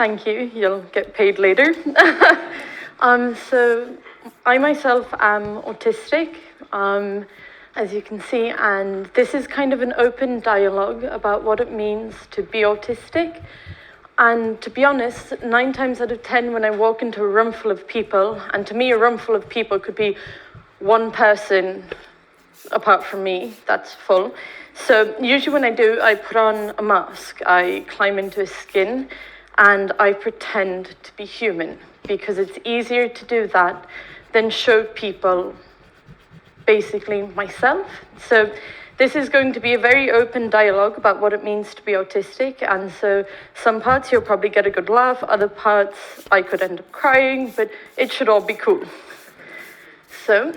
Thank you. You'll get paid later. So I myself am autistic, as you can see, and this is kind of an open dialogue about what it means to be autistic. And to be honest, 9 times out of 10, when I walk into a room full of people, and to me a room full of people could be one person apart from me, that's full. So usually when I do, I put on a mask, I climb into a skin, and I pretend to be human, because it's easier to do that than show people basically myself. So this is going to be a very open dialogue about what it means to be autistic, and so some parts you'll probably get a good laugh, other parts I could end up crying, but it should all be cool. So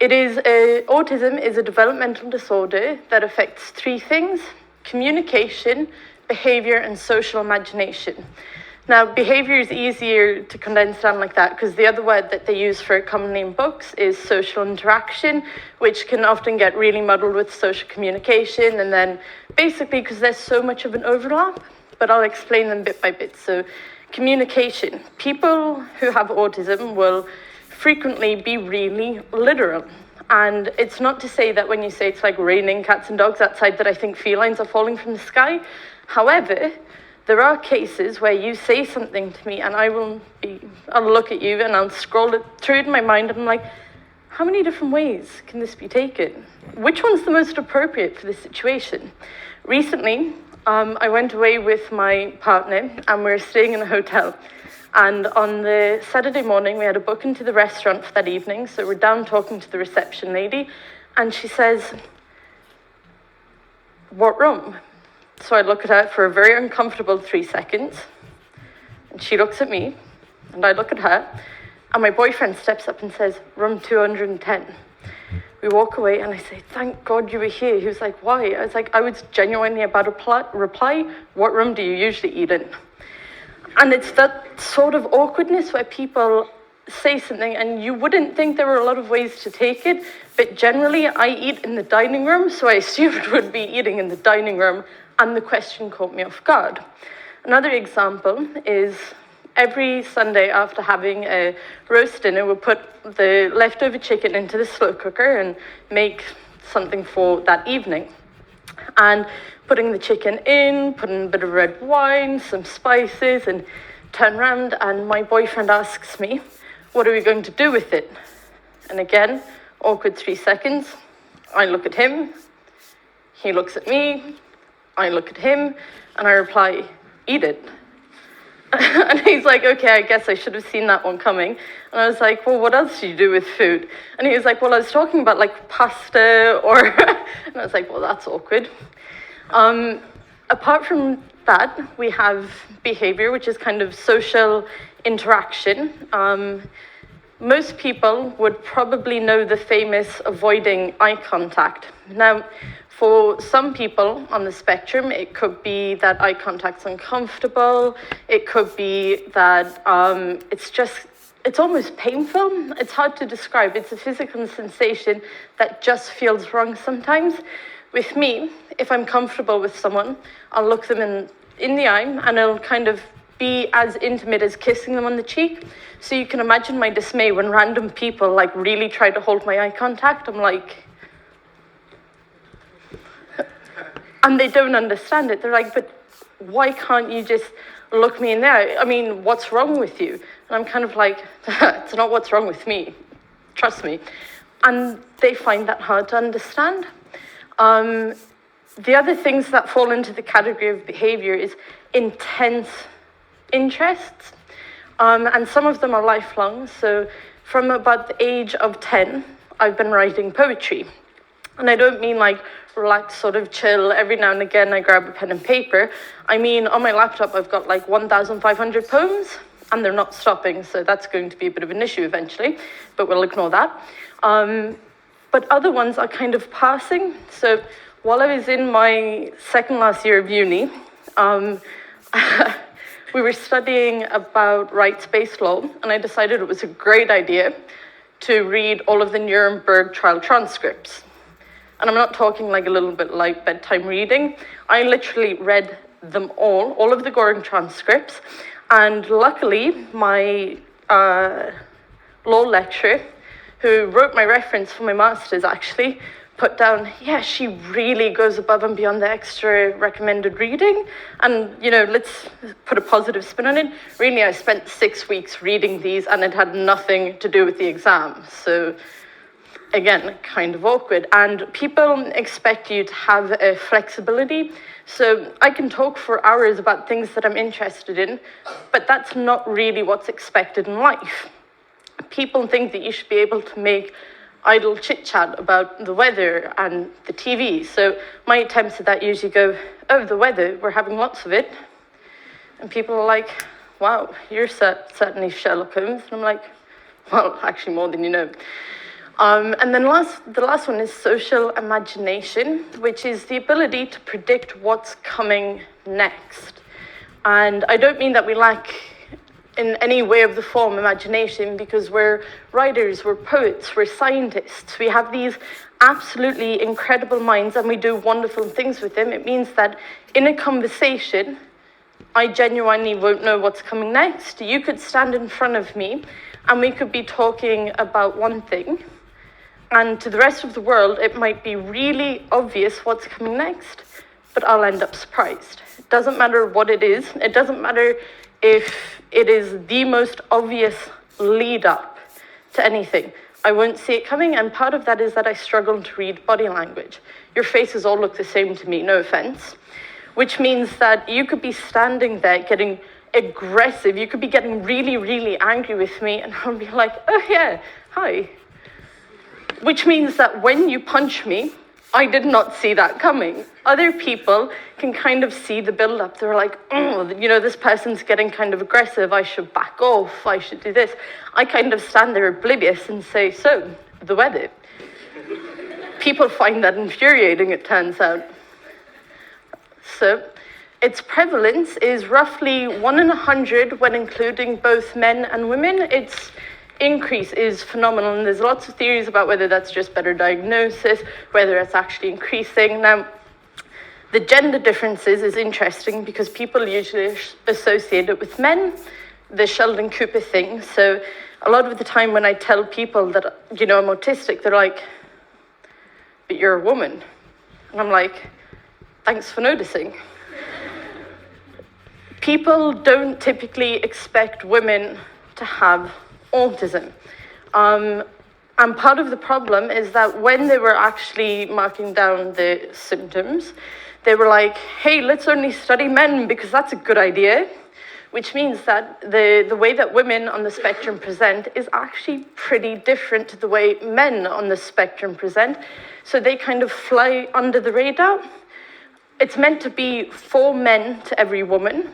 autism is a developmental disorder that affects 3 things: communication, behavior, and social imagination. Now, behavior is easier to condense down like that because the other word that they use for it commonly in books is social interaction, which can often get really muddled with social communication. And then basically, because there's so much of an overlap, but I'll explain them bit by bit. So communication. People who have autism will frequently be really literal. And it's not to say that when you say it's like raining cats and dogs outside that I think felines are falling from the sky. However, there are cases where you say something to me and I'll look at you and I'll scroll it through in my mind and I'm like, how many different ways can this be taken? Which one's the most appropriate for this situation? Recently, I went away with my partner and we were staying in a hotel. And on the Saturday morning, we had a booking to the restaurant for that evening. So we're down talking to the reception lady and she says, what room? So I look at her for a very uncomfortable 3 seconds, and she looks at me, and I look at her, and my boyfriend steps up and says, room 210. We walk away, and I say, thank God you were here. He was like, why? I was like, I was genuinely about to reply, what room do you usually eat in? And it's that sort of awkwardness where people say something, and you wouldn't think there were a lot of ways to take it, but generally I eat in the dining room, so I assumed it would be eating in the dining room, and the question caught me off guard. Another example is every Sunday after having a roast dinner, we'll put the leftover chicken into the slow cooker and make something for that evening. And putting the chicken in, putting a bit of red wine, some spices, and turn around, and my boyfriend asks me, what are we going to do with it? And again, awkward 3 seconds. I look at him, he looks at me, I look at him, and I reply, eat it. And he's like, okay, I guess I should have seen that one coming. And I was like, well, what else do you do with food? And he was like, well, I was talking about like pasta or, and I was like, well, that's awkward. Apart from that, we have behavior, which is kind of social interaction. Most people would probably know the famous avoiding eye contact. Now, for some people on the spectrum, it could be that eye contact's uncomfortable. It could be that it's almost painful. It's hard to describe. It's a physical sensation that just feels wrong sometimes. With me, if I'm comfortable with someone, I'll look them in the eye and it'll kind of be as intimate as kissing them on the cheek. So you can imagine my dismay when random people like really try to hold my eye contact. I'm like, and they don't understand it. They're like, but why can't you just look me in the eye? I mean, what's wrong with you? And I'm kind of like, it's not what's wrong with me. Trust me. And they find that hard to understand. The other things that fall into the category of behavior is intense interests. And some of them are lifelong. So from about the age of 10, I've been writing poetry. And I don't mean like relax, sort of chill. Every now and again, I grab a pen and paper. I mean, on my laptop, I've got like 1,500 poems, and they're not stopping. So that's going to be a bit of an issue eventually, but we'll ignore that. But other ones are kind of passing. So while I was in my second last year of uni, we were studying about rights-based law, and I decided it was a great idea to read all of the Nuremberg trial transcripts. And I'm not talking like a little bit like bedtime reading. I literally read them all of the Goring transcripts. And luckily, my law lecturer, who wrote my reference for my master's actually, put down, yeah, she really goes above and beyond the extra recommended reading. And, you know, let's put a positive spin on it. Really, I spent 6 weeks reading these and it had nothing to do with the exam. So again, kind of awkward. And people expect you to have a flexibility. So I can talk for hours about things that I'm interested in, but that's not really what's expected in life. People think that you should be able to make idle chit-chat about the weather and the TV. So my attempts at that usually go, oh, the weather, we're having lots of it. And people are like, wow, you're certainly Sherlock Holmes. And I'm like, well, actually more than you know. And then the last one is social imagination, which is the ability to predict what's coming next. And I don't mean that we lack in any way of the form imagination, because we're writers, we're poets, we're scientists. We have these absolutely incredible minds and we do wonderful things with them. It means that in a conversation, I genuinely won't know what's coming next. You could stand in front of me and we could be talking about one thing, and to the rest of the world, it might be really obvious what's coming next, but I'll end up surprised. It doesn't matter what it is. It doesn't matter if it is the most obvious lead up to anything. I won't see it coming, and part of that is that I struggle to read body language. Your faces all look the same to me, no offense, which means that you could be standing there getting aggressive, you could be getting really, really angry with me, and I'll be like, oh yeah, hi. Which means that when you punch me, I did not see that coming. Other people can kind of see the build-up. They're like, oh, you know, this person's getting kind of aggressive. I should back off. I should do this. I kind of stand there oblivious and say, so, the weather. People find that infuriating, it turns out. So, its prevalence is roughly 1 in 100 when including both men and women. Its increase is phenomenal, and there's lots of theories about whether that's just better diagnosis, whether it's actually increasing. Now, the gender differences is interesting because people usually associate it with men, the Sheldon Cooper thing. So a lot of the time when I tell people that, you know, I'm autistic, they're like, but you're a woman. And I'm like, thanks for noticing. People don't typically expect women to have autism. And part of the problem is that when they were actually marking down the symptoms, they were like, hey, let's only study men because that's a good idea, which means that the way that women on the spectrum present is actually pretty different to the way men on the spectrum present. So they kind of fly under the radar. It's meant to be 4 men to every woman.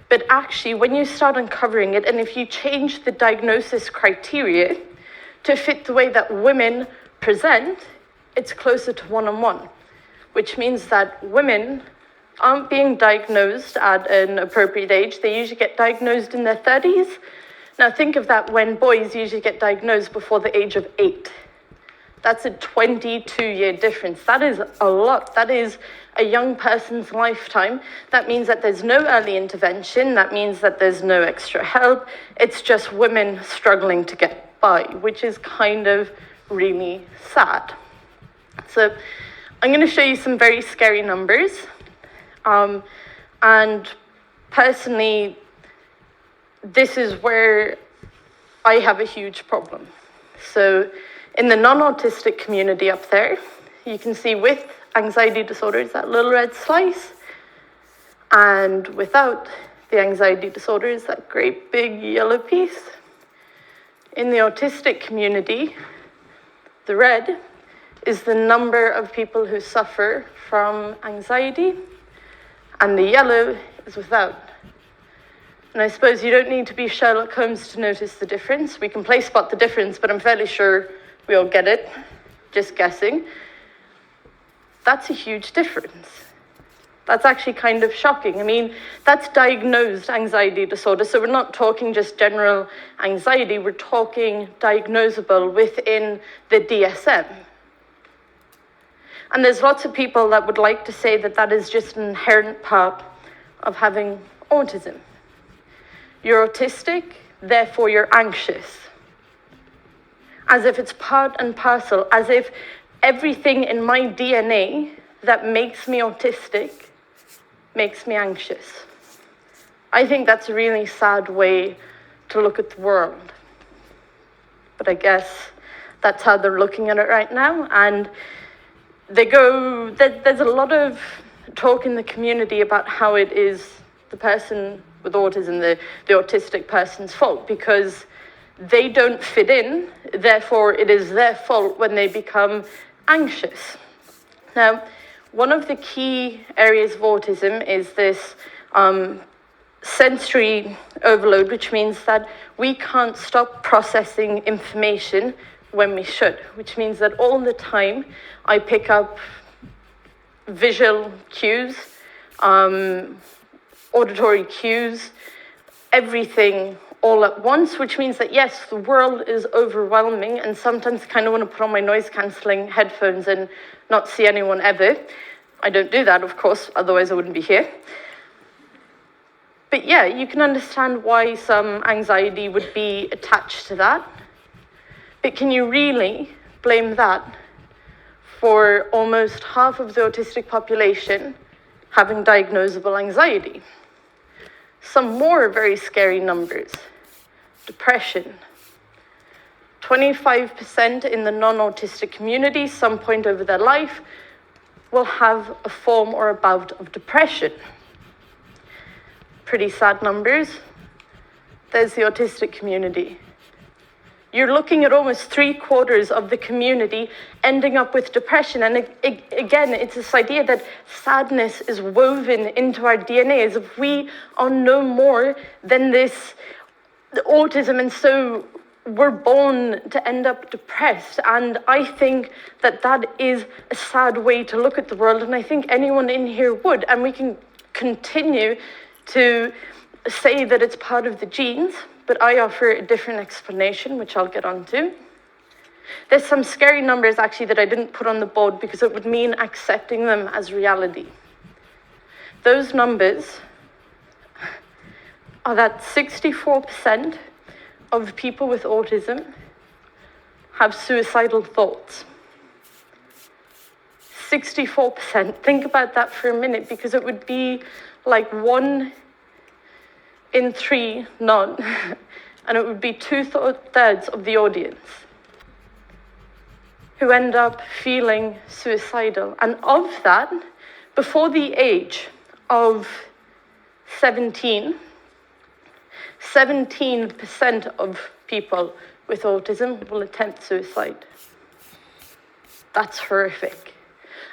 But actually, when you start uncovering it, and if you change the diagnosis criteria to fit the way that women present, it's closer to 1-on-1, which means that women aren't being diagnosed at an appropriate age. They usually get diagnosed in their 30s. Now think of that when boys usually get diagnosed before the age of 8. That's a 22-year difference. That is a lot. That is a young person's lifetime. That means that there's no early intervention. That means that there's no extra help. It's just women struggling to get by, which is kind of really sad. So I'm going to show you some very scary numbers. And personally, this is where I have a huge problem. So in the non-autistic community up there, you can see with anxiety disorders, that little red slice, and without the anxiety disorders, that great big yellow piece. In the autistic community, the red is the number of people who suffer from anxiety, and the yellow is without. And I suppose you don't need to be Sherlock Holmes to notice the difference. We can place spot the difference, but I'm fairly sure we all get it, just guessing. That's a huge difference. That's actually kind of shocking. I mean, that's diagnosed anxiety disorder. So we're not talking just general anxiety, we're talking diagnosable within the DSM. And there's lots of people that would like to say that that is just an inherent part of having autism. You're autistic, therefore you're anxious. As if it's part and parcel, as if everything in my DNA that makes me autistic makes me anxious. I think that's a really sad way to look at the world. But I guess that's how they're looking at it right now. And there's a lot of talk in the community about how it is the person with autism, the autistic person's fault, because they don't fit in, therefore it is their fault when they become anxious. Now, one of the key areas of autism is this sensory overload, which means that we can't stop processing information when we should, which means that all the time I pick up visual cues, auditory cues, everything all at once, which means that yes, the world is overwhelming, and sometimes I kind of want to put on my noise cancelling headphones and not see anyone ever. I don't do that, of course, otherwise I wouldn't be here. But yeah, you can understand why some anxiety would be attached to that. But can you really blame that for almost half of the autistic population having diagnosable anxiety? Some more very scary numbers. Depression. 25% in the non-autistic community, some point over their life, will have a form or a bout of depression. Pretty sad numbers. There's the autistic community. You're looking at almost 3/4 of the community ending up with depression. And again, it's this idea that sadness is woven into our DNA, as if we are no more than this autism, and so we're born to end up depressed. And I think that that is a sad way to look at the world, and I think anyone in here would. And we can continue to say that it's part of the genes, but I offer a different explanation, which I'll get onto. There's some scary numbers actually that I didn't put on the board because it would mean accepting them as reality. Those numbers are that 64% of people with autism have suicidal thoughts. 64%. Think about that for a minute, because it would be like 1 in 3 none, and it would be 2/3 of the audience who end up feeling suicidal. And of that, before the age of 17, 17% of people with autism will attempt suicide. That's horrific.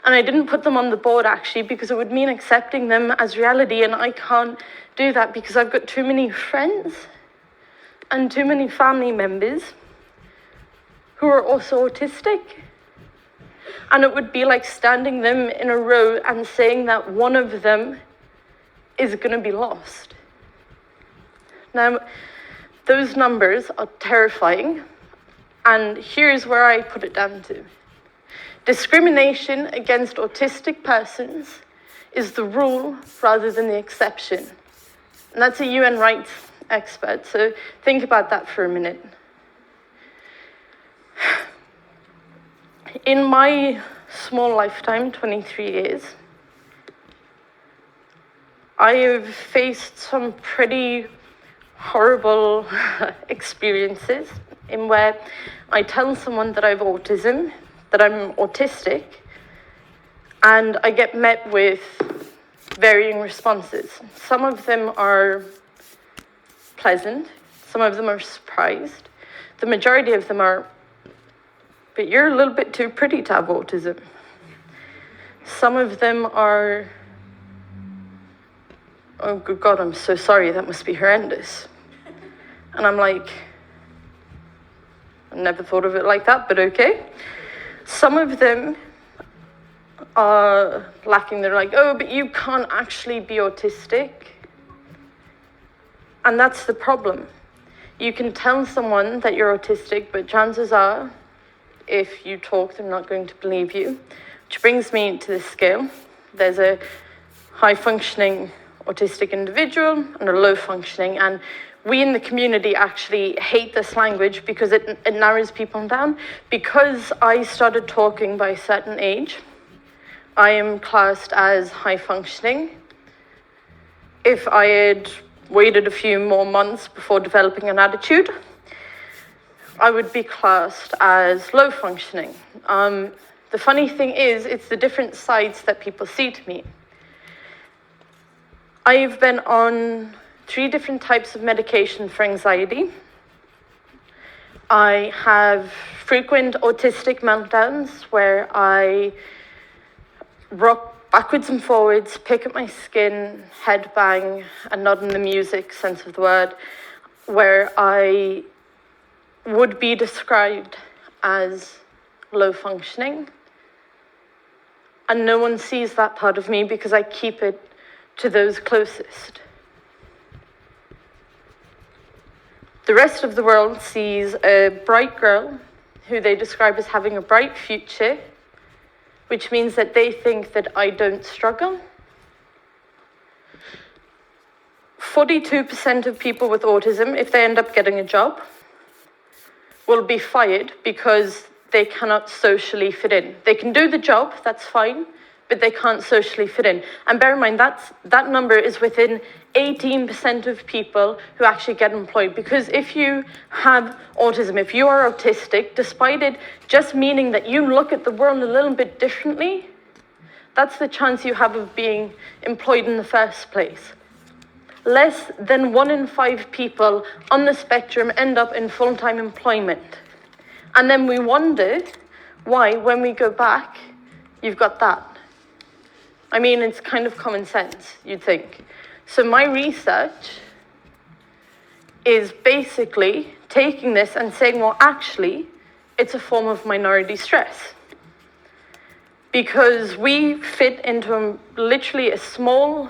And I didn't put them on the board actually because it would mean accepting them as reality, and I can't do that because I've got too many friends and too many family members who are also autistic. And it would be like standing them in a row and saying that one of them is going to be lost. Now, those numbers are terrifying, and here's where I put it down to. Discrimination against autistic persons is the rule rather than the exception. And that's a UN rights expert, so think about that for a minute. In my small lifetime, 23 years, I have faced some pretty horrible experiences in where I tell someone that I have autism, that I'm autistic, and I get met with varying responses. Some of them are pleasant, some of them are surprised. The majority of them are, but you're a little bit too pretty to have autism. Some of them are, oh good God, I'm so sorry, that must be horrendous. And I'm like, I never thought of it like that, but okay. Some of them are lacking. They're like, oh, but you can't actually be autistic. And that's the problem. You can tell someone that you're autistic, but chances are, if you talk, they're not going to believe you. Which brings me to the scale. There's a high-functioning autistic individual and a low functioning. And we in the community actually hate this language because it narrows people down. Because I started talking by a certain age, I am classed as high functioning. If I had waited a few more months before developing an attitude, I would be classed as low functioning. The funny thing is, it's the different sides that people see to me. I've been on 3 different types of medication for anxiety. I have frequent autistic meltdowns where I rock backwards and forwards, pick at my skin, head bang, and nod in the music sense of the word, where I would be described as low functioning. And no one sees that part of me because I keep it to those closest. The rest of the world sees a bright girl who they describe as having a bright future, which means that they think that I don't struggle. 42% of people with autism, if they end up getting a job, will be fired because they cannot socially fit in. They can do the job, that's fine, but they can't socially fit in. And bear in mind, that number is within 18% of people who actually get employed. Because if you have autism, if you are autistic, despite it just meaning that you look at the world a little bit differently, that's the chance you have of being employed in the first place. Less than 1 in 5 people on the spectrum end up in full-time employment. And then we wonder why, when we go back, you've got that. I mean, it's kind of common sense, you'd think. So my research is basically taking this and saying, well, actually, it's a form of minority stress. Because we fit into literally a small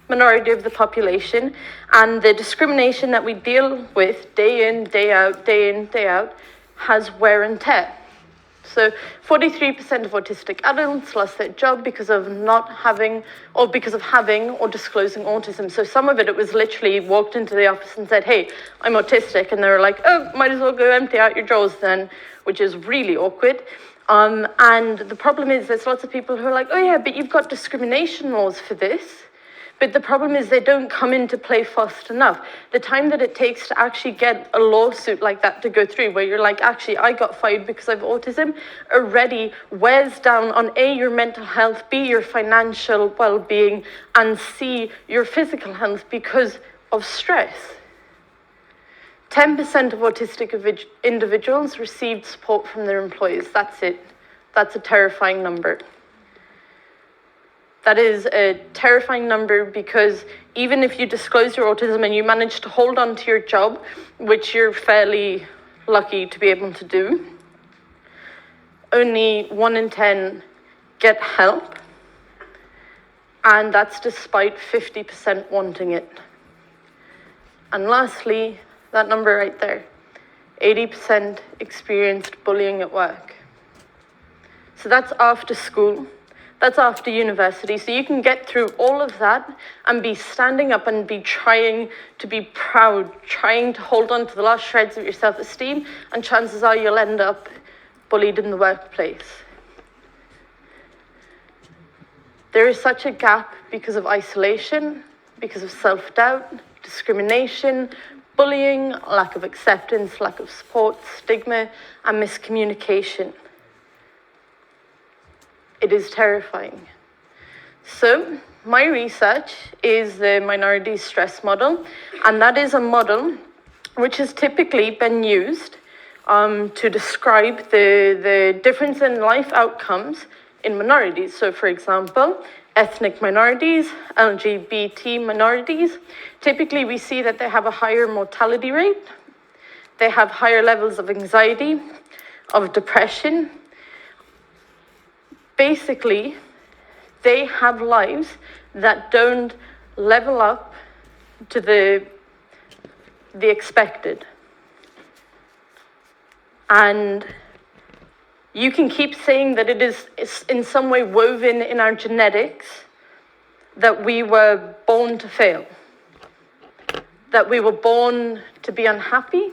minority of the population, and the discrimination that we deal with day in, day out, has wear and tear. So 43% of autistic adults lost their job because of not having, or because of having or disclosing autism. So some of it was literally walked into the office and said, hey, I'm autistic. And they were like, oh, might as well go empty out your drawers then, which is really awkward. And the problem is there's lots of people who are like, oh yeah, but you've got discrimination laws for this. But the problem is they don't come into play fast enough. The time that it takes to actually get a lawsuit like that to go through, where you're like, actually, I got fired because I have autism, already wears down on A, your mental health, B, your financial well-being, and C, your physical health because of stress. 10% of autistic individuals received support from their employers. That's it. That's a terrifying number. That is a terrifying number because even if you disclose your autism and you manage to hold on to your job, which you're fairly lucky to be able to do, only 1 in 10 get help, and that's despite 50% wanting it. And lastly, that number right there, 80% experienced bullying at work. So that's after school. That's after university. So you can get through all of that and be standing up and be trying to be proud, trying to hold on to the last shreds of your self-esteem, and chances are you'll end up bullied in the workplace. There is such a gap because of isolation, because of self-doubt, discrimination, bullying, lack of acceptance, lack of support, stigma, and miscommunication. It is terrifying. So my research is the minority stress model, and that is a model which has typically been used to describe the difference in life outcomes in minorities. So for example, ethnic minorities, LGBT minorities, typically we see that they have a higher mortality rate, they have higher levels of anxiety, of depression. Basically, they have lives that don't level up to the expected. And you can keep saying that it is in some way woven in our genetics, that we were born to fail, that we were born to be unhappy,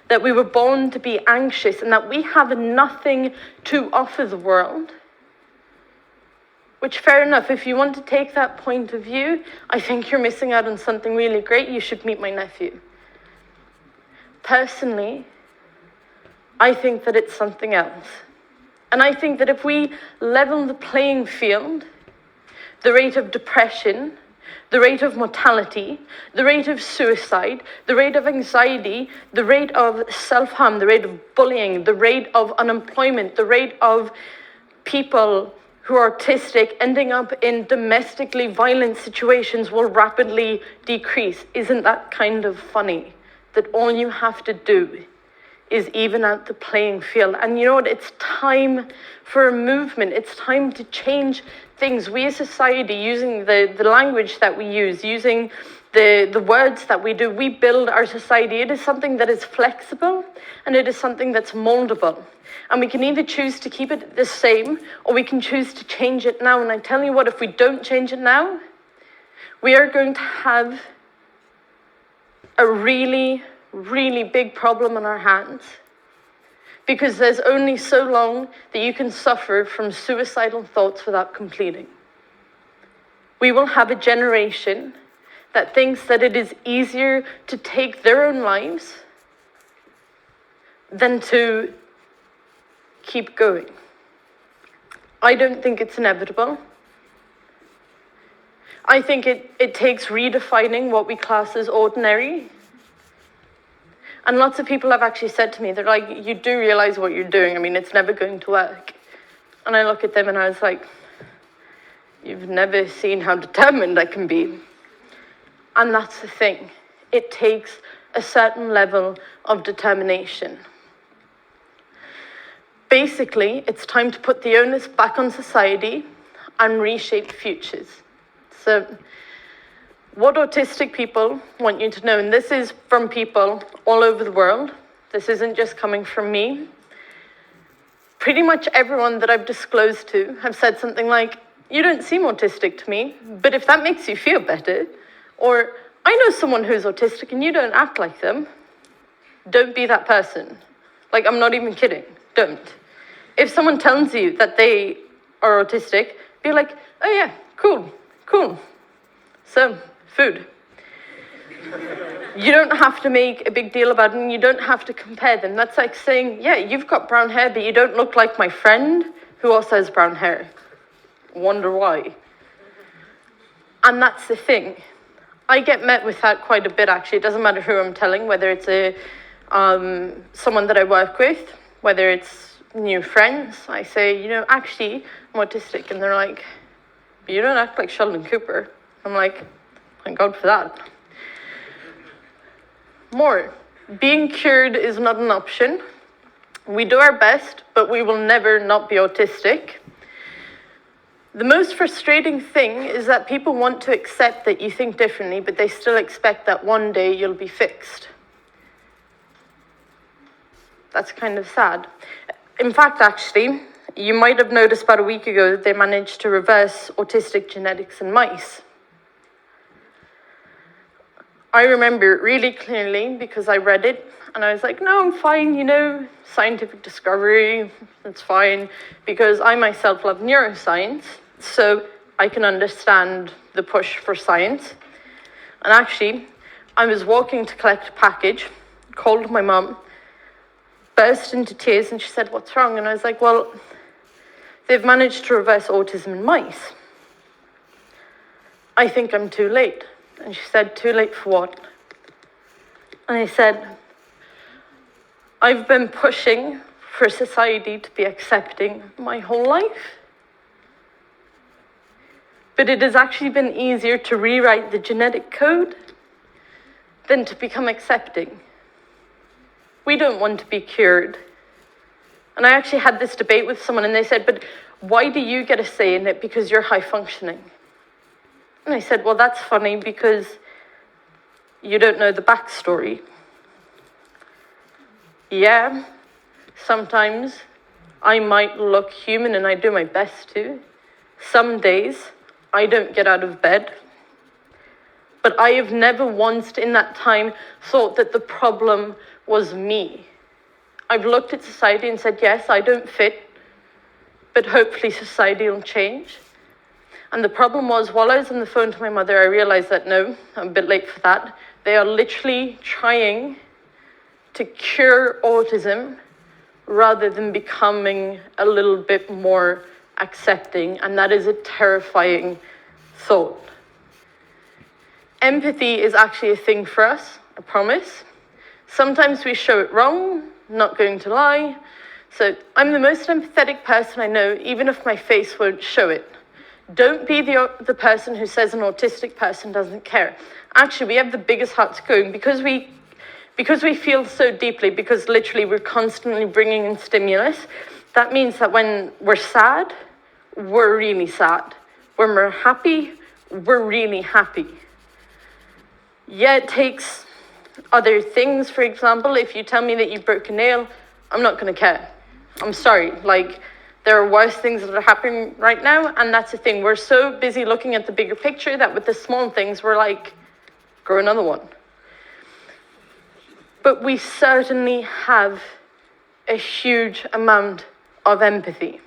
that we were born to be anxious, and that we have nothing to offer the world. Which, fair enough, if you want to take that point of view, I think you're missing out on something really great. You should meet my nephew. Personally, I think that it's something else. And I think that if we level the playing field, the rate of depression, the rate of mortality, the rate of suicide, the rate of anxiety, the rate of self-harm, the rate of bullying, the rate of unemployment, the rate of people who are autistic ending up in domestically violent situations will rapidly decrease. Isn't that kind of funny? That all you have to do is even out the playing field. And you know what? It's time for a movement. It's time to change things. We as society, using the language that we use, using the words that we do, we build our society. It is something that is flexible and it is something that's moldable. And we can either choose to keep it the same or we can choose to change it now. And I tell you what, if we don't change it now, we are going to have a really, really big problem on our hands. Because there's only so long that you can suffer from suicidal thoughts without completing. We will have a generation that thinks that it is easier to take their own lives than to keep going. I don't think it's inevitable. I think it takes redefining what we class as ordinary. And lots of people have actually said to me, they're like, you do realize what you're doing. I mean, it's never going to work. And I look at them and I was like, you've never seen how determined I can be. And that's the thing. It takes a certain level of determination. Basically, it's time to put the onus back on society and reshape futures. So what autistic people want you to know, and this is from people all over the world, this isn't just coming from me. Pretty much everyone that I've disclosed to have said something like, you don't seem autistic to me, but if that makes you feel better, or I know someone who's autistic and you don't act like them, don't be that person. Like, I'm not even kidding, don't. If someone tells you that they are autistic, be like, oh yeah, cool. So, food. You don't have to make a big deal about it and you don't have to compare them. That's like saying, yeah, you've got brown hair, but you don't look like my friend who also has brown hair. Wonder why. And that's the thing. I get met with that quite a bit, actually. It doesn't matter who I'm telling, whether it's someone that I work with, whether it's new friends. I say, you know, actually, I'm autistic. And they're like, but you don't act like Sheldon Cooper. I'm like, thank God for that. More. Being cured is not an option. We do our best, but we will never not be autistic. The most frustrating thing is that people want to accept that you think differently, but they still expect that one day you'll be fixed. That's kind of sad. In fact, actually, you might have noticed about a week ago that they managed to reverse autistic genetics in mice. I remember it really clearly because I read it and I was like, no, I'm fine, you know, scientific discovery, it's fine, because I myself love neuroscience, so I can understand the push for science. And actually, I was walking to collect a package, called my mum, burst into tears, and she said, what's wrong? And I was like, well, they've managed to reverse autism in mice. I think I'm too late. And she said, too late for what? And I said, I've been pushing for society to be accepting my whole life. But it has actually been easier to rewrite the genetic code than to become accepting. We don't want to be cured. And I actually had this debate with someone and they said, but why do you get a say in it? Because you're high functioning. And I said, well, that's funny because you don't know the backstory. Yeah, sometimes I might look human and I do my best to. Some days I don't get out of bed. But I have never once in that time thought that the problem was me. I've looked at society and said, yes, I don't fit, but hopefully society will change. And the problem was, while I was on the phone to my mother, I realized that no, I'm a bit late for that. They are literally trying to cure autism rather than becoming a little bit more accepting, and that is a terrifying thought. Empathy is actually a thing for us, I promise. Sometimes we show it wrong, not going to lie. So I'm the most empathetic person I know, even if my face won't show it. Don't be the person who says an autistic person doesn't care. Actually, we have the biggest hearts going because we feel so deeply, because literally we're constantly bringing in stimulus. That means that when we're sad, we're really sad. When we're happy, we're really happy. Yeah, it takes other things. For example, if you tell me that you broke a nail, I'm not going to care. I'm sorry. Like, there are worse things that are happening right now, and that's the thing. We're so busy looking at the bigger picture that with the small things, we're like, grow another one. But we certainly have a huge amount of empathy.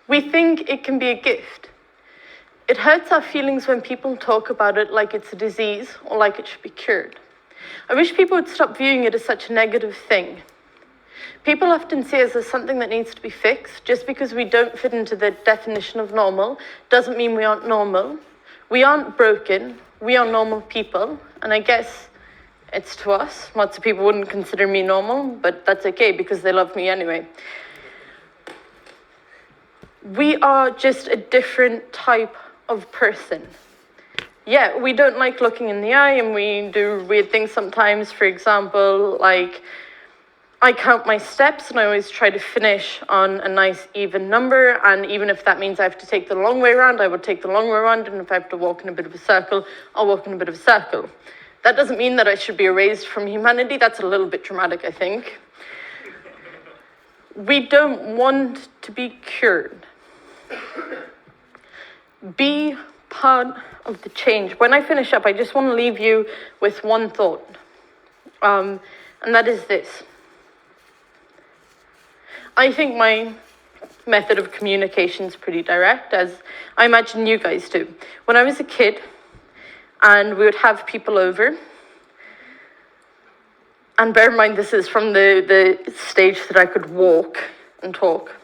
We think it can be a gift. It hurts our feelings when people talk about it like it's a disease or like it should be cured. I wish people would stop viewing it as such a negative thing. People often see us as something that needs to be fixed. Just because we don't fit into the definition of normal doesn't mean we aren't normal. We aren't broken. We are normal people. And I guess it's to us. Lots of people wouldn't consider me normal, but that's okay because they love me anyway. We are just a different type of person. Yeah, we don't like looking in the eye, and we do weird things sometimes. For example, like, I count my steps and I always try to finish on a nice even number, and even if that means I have to take the long way around, I will take the long way around, and if I have to walk in a bit of a circle, I'll walk in a bit of a circle. That doesn't mean that I should be erased from humanity. That's a little bit dramatic, I think. We don't want to be cured. Be part of the change. When I finish up, I just want to leave you with one thought, and that is this. I think my method of communication is pretty direct, as I imagine you guys do. When I was a kid, and we would have people over, and bear in mind this is from the stage that I could walk and talk.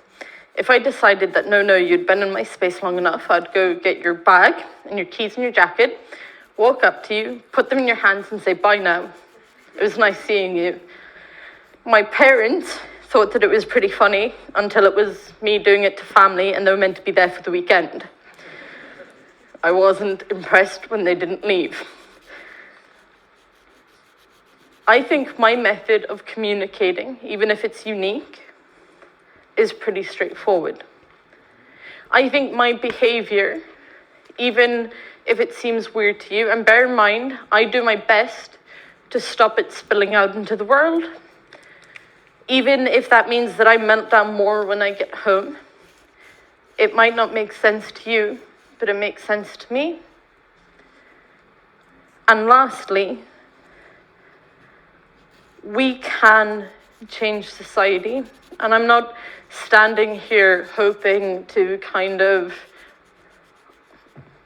If I decided that, no, you'd been in my space long enough, I'd go get your bag and your keys and your jacket, walk up to you, put them in your hands and say, bye now. It was nice seeing you. My parents thought that it was pretty funny until it was me doing it to family and they were meant to be there for the weekend. I wasn't impressed when they didn't leave. I think my method of communicating, even if it's unique, is pretty straightforward. I think my behavior, even if it seems weird to you, and bear in mind, I do my best to stop it spilling out into the world, even if that means that I melt down more when I get home. It might not make sense to you, but it makes sense to me. And lastly, we can change society. And I'm not standing here hoping to kind of,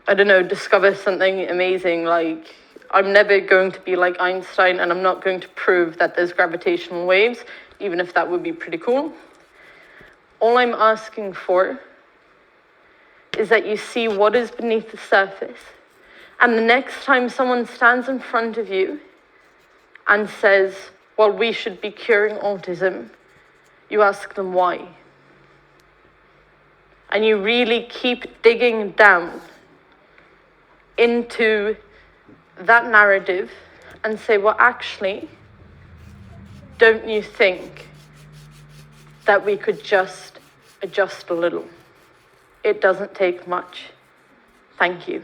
I don't know, discover something amazing. Like, I'm never going to be like Einstein, and I'm not going to prove that there's gravitational waves, even if that would be pretty cool. All I'm asking for is that you see what is beneath the surface. And the next time someone stands in front of you and says, well, we should be curing autism, you ask them why. And you really keep digging down into that narrative and say, well, actually, don't you think that we could just adjust a little? It doesn't take much. Thank you.